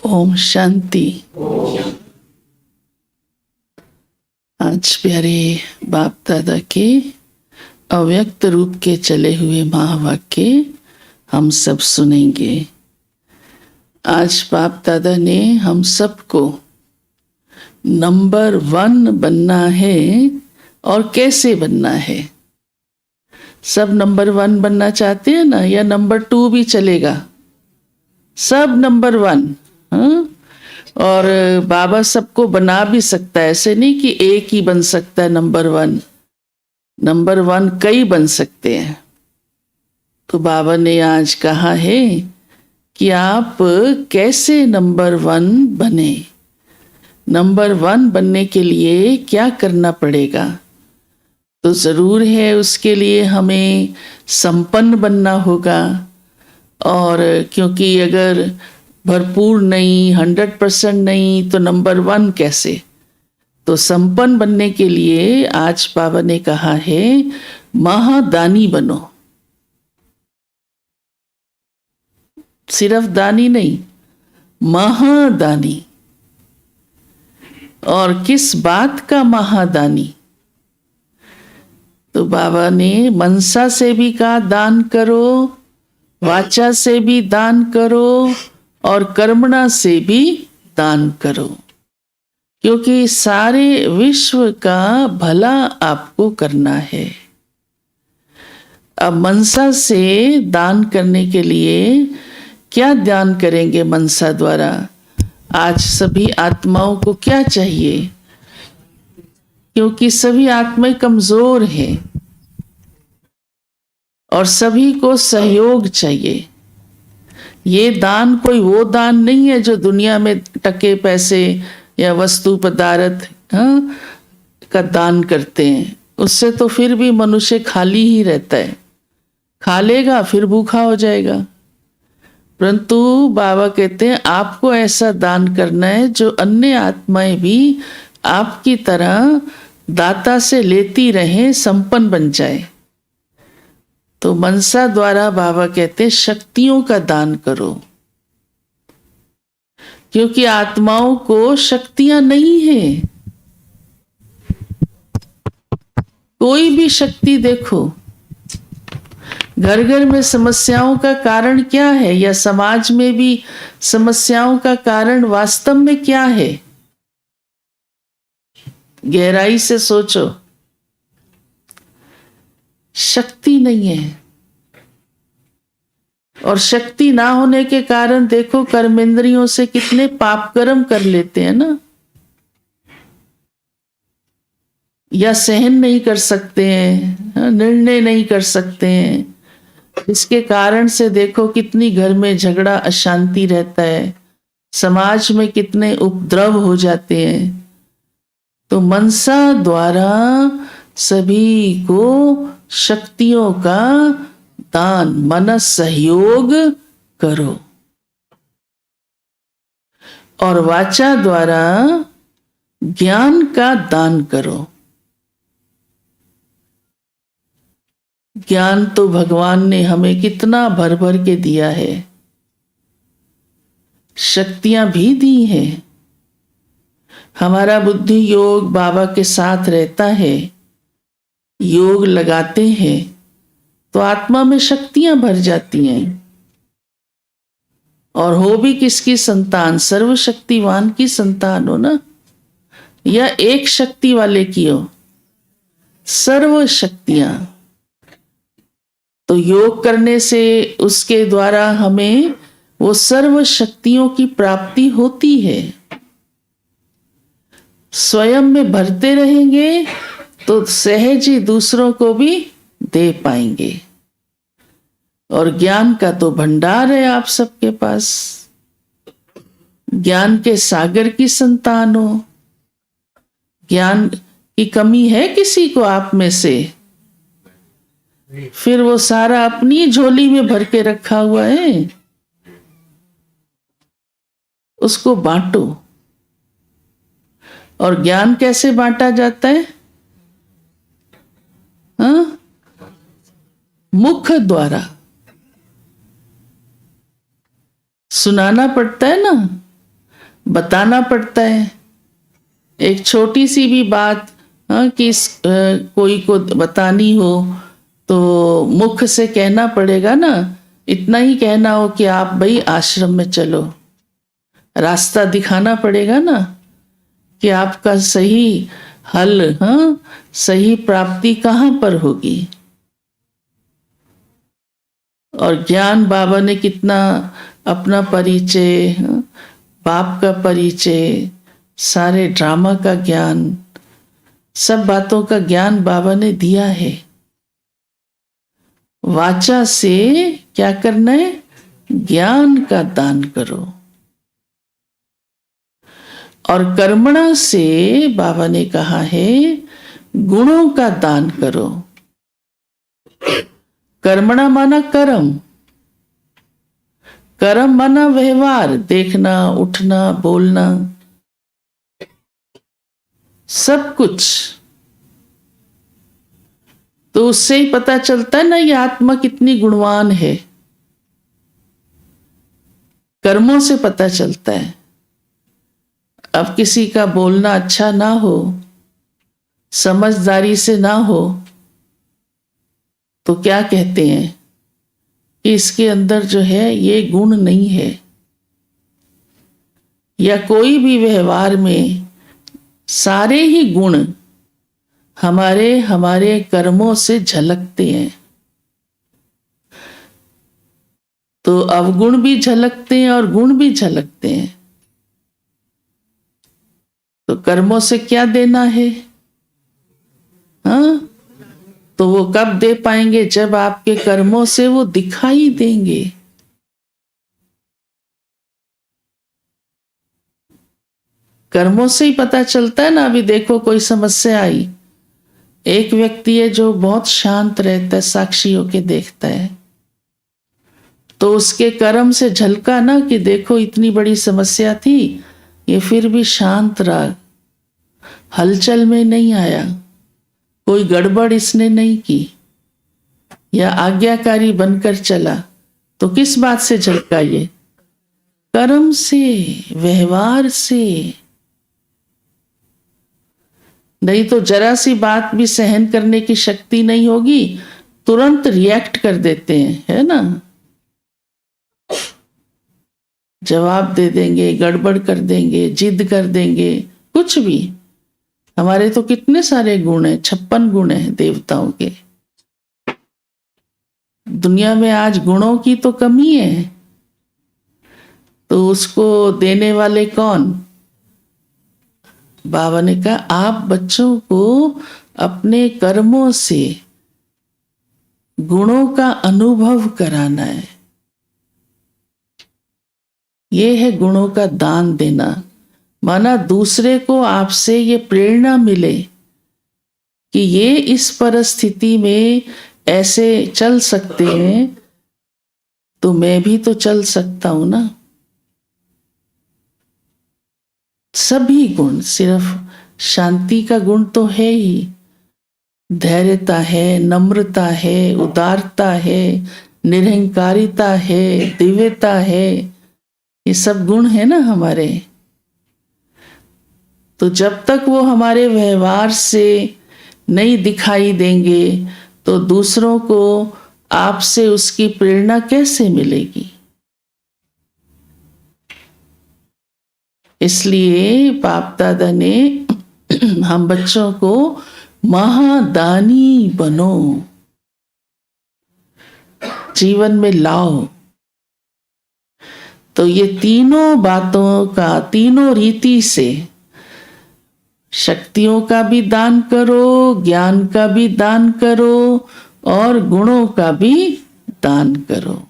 ओम शांति। आज प्यारे बाप दादा के अव्यक्त रूप के चले हुए महावाक्य हम सब सुनेंगे। आज बाप दादा ने हम सबको नंबर 1 बनना है और कैसे बनना है। सब नंबर 1 बनना चाहते हैं ना, या नंबर 2 भी चलेगा? सब नंबर 1। हाँ? और बाबा सबको बना भी सकता है, ऐसे नहीं कि एक ही बन सकता है नंबर 1। नंबर 1 कई बन सकते हैं। तो बाबा ने आज कहा है कि आप कैसे नंबर 1 बने। नंबर 1 बनने के लिए क्या करना पड़ेगा? तो जरूर है उसके लिए हमें संपन्न बनना होगा। और क्योंकि अगर भरपूर नहीं, 100% नहीं, तो नंबर 1 कैसे? तो संपन्न बनने के लिए आज बाबा ने कहा है महादानी बनो। सिर्फ दानी नहीं, महादानी। और किस बात का महादानी? तो बाबा ने मनसा से भी कहा दान करो, वाचा से भी दान करो और कर्मणा से भी दान करो, क्योंकि सारे विश्व का भला आपको करना है। अब मनसा से दान करने के लिए क्या दान करेंगे मनसा द्वारा? आज सभी आत्माओं को क्या चाहिए? क्योंकि सभी आत्माएं कमजोर हैं और सभी को सहयोग चाहिए। ये दान कोई वो दान नहीं है जो दुनिया में टके पैसे या वस्तु पदार्थ का दान करते हैं। उससे तो फिर भी मनुष्य खाली ही रहता है, खा लेगा फिर भूखा हो जाएगा। परंतु बाबा कहते हैं आपको ऐसा दान करना है जो अन्य आत्माएं भी आपकी तरह दाता से लेती रहें, संपन्न बन जाए। तो मनसा द्वारा बाबा कहते हैं शक्तियों का दान करो, क्योंकि आत्माओं को शक्तियां नहीं है। कोई भी शक्ति देखो, घर घर में समस्याओं का कारण क्या है, या समाज में भी समस्याओं का कारण वास्तव में क्या है? गहराई से सोचो। शक्ति नहीं है। और शक्ति ना होने के कारण देखो कर्मेंद्रियों से कितने पाप कर्म कर लेते हैं ना, या सहन नहीं कर सकते हैं, निर्णय नहीं कर सकते हैं। इसके कारण से देखो कितनी घर में झगड़ा अशांति रहता है, समाज में कितने उपद्रव हो जाते हैं। तो मनसा द्वारा सभी को शक्तियों का दान, मन सहयोग करो। और वाचा द्वारा ज्ञान का दान करो। ज्ञान तो भगवान ने हमें कितना भर भर के दिया है, शक्तियां भी दी हैं। हमारा बुद्धि योग बाबा के साथ रहता है, योग लगाते हैं तो आत्मा में शक्तियां भर जाती हैं। और हो भी किसकी संतान? सर्वशक्तिवान की संतान हो ना, या एक शक्ति वाले की हो? सर्व शक्तियां। तो योग करने से उसके द्वारा हमें वो सर्व शक्तियों की प्राप्ति होती है। स्वयं में भरते रहेंगे तो सहज ही दूसरों को भी दे पाएंगे। और ज्ञान का तो भंडार है आप सबके पास। ज्ञान के सागर की संतान हो। ज्ञान की कमी है किसी को आप में से? फिर वो सारा अपनी झोली में भर के रखा हुआ है, उसको बांटो। और ज्ञान कैसे बांटा जाता है? हाँ? मुख द्वारा सुनाना पड़ता है ना। बताना पड़ता है। एक छोटी सी भी बात कि कोई को बतानी हो तो मुख से कहना पड़ेगा ना। इतना ही कहना हो कि आप भाई आश्रम में चलो, रास्ता दिखाना पड़ेगा ना कि आपका सही हल, सही प्राप्ति कहाँ पर होगी। और ज्ञान बाबा ने कितना अपना परिचय, बाप का परिचय, सारे ड्रामा का ज्ञान, सब बातों का ज्ञान बाबा ने दिया है। वाचा से क्या करना है? ज्ञान का दान करो। और कर्मणा से बाबा ने कहा है गुणों का दान करो। कर्मणा माना कर्म, कर्म माना व्यवहार, देखना, उठना, बोलना, सब कुछ। तो उससे ही पता चलता है ना ये आत्मा कितनी गुणवान है। कर्मों से पता चलता है। अब किसी का बोलना अच्छा ना हो, समझदारी से ना हो, तो क्या कहते हैं कि इसके अंदर जो है ये गुण नहीं है। या कोई भी व्यवहार में सारे ही गुण हमारे कर्मों से झलकते हैं। तो अवगुण भी झलकते हैं और गुण भी झलकते हैं। तो कर्मों से क्या देना है? तो वो कब दे पाएंगे? जब आपके कर्मों से वो दिखाई देंगे। कर्मों से ही पता चलता है ना। अभी देखो कोई समस्या आई, एक व्यक्ति है जो बहुत शांत रहता है, साक्षी होके देखता है, तो उसके कर्म से झलका ना कि देखो इतनी बड़ी समस्या थी, ये फिर भी शांत रहा, हलचल में नहीं आया, कोई गड़बड़ इसने नहीं की, या आज्ञाकारी बनकर चला। तो किस बात से झलका? ये कर्म से, व्यवहार से। नहीं तो जरा सी बात भी सहन करने की शक्ति नहीं होगी, तुरंत रिएक्ट कर देते हैं, है ना, जवाब दे देंगे, गड़बड़ कर देंगे, जिद कर देंगे, कुछ भी। हमारे तो कितने सारे गुण हैं, 56 गुण हैं देवताओं के। दुनिया में आज गुणों की तो कमी है, तो उसको देने वाले कौन? बाबा ने कहा आप बच्चों को अपने कर्मों से गुणों का अनुभव कराना है। ये है गुणों का दान देना। माना दूसरे को आपसे ये प्रेरणा मिले कि ये इस परिस्थिति में ऐसे चल सकते हैं, तो मैं भी तो चल सकता हूं ना। सभी गुण, सिर्फ शांति का गुण तो है ही, धैर्यता है, नम्रता है, उदारता है, निरहंकारिता है, दिव्यता है, ये सब गुण है ना हमारे। तो जब तक वो हमारे व्यवहार से नहीं दिखाई देंगे, तो दूसरों को आपसे उसकी प्रेरणा कैसे मिलेगी? इसलिए बाप दादा ने हम बच्चों को महादानी बनो, जीवन में लाओ। तो ये तीनों बातों का, तीनों रीति से, शक्तियों का भी दान करो, ज्ञान का भी दान करो, और गुणों का भी दान करो।